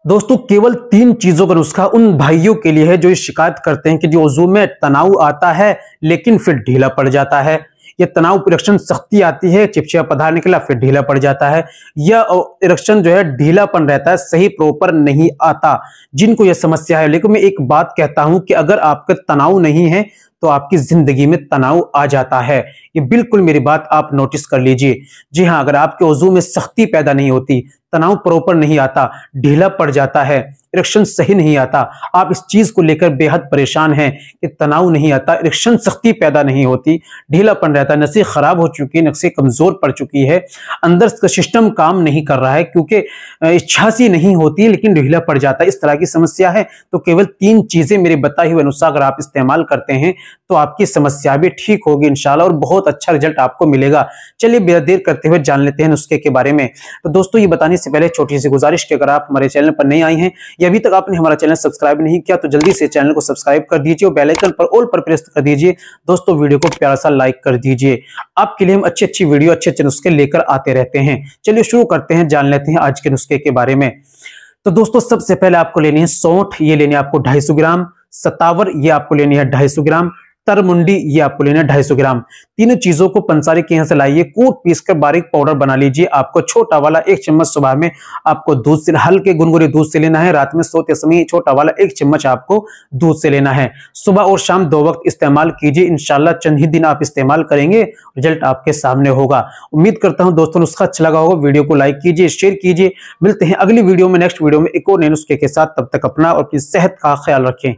दोस्तों केवल 3 चीजों का नुस्खा उन भाइयों के लिए है जो ये शिकायत करते हैं कि जो वजू में तनाव आता है लेकिन फिर ढीला पड़ जाता है, या तनाव इरेक्शन सख्ती आती है, चिपचिपा पदार्थ निकला फिर ढीला पड़ जाता है, या इरेक्शन जो है ढीलापन रहता है, सही प्रॉपर नहीं आता। जिनको यह समस्या है, लेकिन मैं एक बात कहता हूं कि अगर आपका तनाव नहीं है तो आपकी जिंदगी में तनाव आ जाता है। ये बिल्कुल मेरी बात आप नोटिस कर लीजिए। जी हाँ, अगर आपके वजू में सख्ती पैदा नहीं होती, तनाव प्रॉपर नहीं आता, ढीला पड़ जाता है, इरेक्शन सही नहीं आता, आप इस चीज को लेकर बेहद परेशान हैं कि तनाव नहीं आता, इरेक्शन सख्ती पैदा नहीं होती, ढीलापन रहता है, नसें खराब हो चुकी है, नसें कमजोर पड़ चुकी है, अंदर का सिस्टम काम नहीं कर रहा है क्योंकि इच्छा सी नहीं होती लेकिन ढीला पड़ जाता है, इस तरह की समस्या है, तो केवल 3 चीजें मेरे बताए हुए अनुसार अगर आप इस्तेमाल करते हैं तो आपकी समस्या भी ठीक होगी इंशाल्लाह और बहुत अच्छा रिजल्ट आपको मिलेगा। चलिए बिना देर करते हुए जान लेते हैं नुस्खे के बारे में। तो दोस्तों ये बताने से पहले छोटी सी गुजारिश कि अगर आप हमारे चैनल पर नए आए हैं या अभी तक आपने हमारा चैनल सब्सक्राइब नहीं किया तो जल्दी से चैनल को सब्सक्राइब कर दीजिए और बेल आइकन पर ऑल पर प्रेस कर दीजिए। दोस्तों वीडियो को प्यारा सा लाइक कर दीजिए, आपके लिए हम अच्छी वीडियो अच्छे नुस्खे लेकर आते रहते हैं। चलिए शुरू करते हैं, जान लेते हैं आज के नुस्खे के बारे में। तो दोस्तों सबसे पहले आपको लेनी है सौंठ, ये लेनी है आपको 250 ग्राम, सतावर ये आपको लेनी है 250 ग्राम, तरमुंडी ये आपको लेना है 250 ग्राम। तीनों चीजों को पंसारी के यहां से लाइए, कूट पीस कर बारीक पाउडर बना लीजिए। आपको छोटा वाला 1 चम्मच सुबह में आपको दूध से, हल्के गुनगुने दूध से लेना है। रात में सोते समय छोटा वाला 1 चम्मच आपको दूध से लेना है। सुबह और शाम 2 वक्त इस्तेमाल कीजिए, इंशाल्लाह चंद ही दिन आप इस्तेमाल करेंगे, रिजल्ट आपके सामने होगा। उम्मीद करता हूं दोस्तों नुस्खा अच्छा लगा होगा, वीडियो को लाइक कीजिए, शेयर कीजिए। मिलते हैं अगली वीडियो में, नेक्स्ट वीडियो में एक और नए नुस्खे के साथ। तब तक अपना और अपनी सेहत का ख्याल रखें।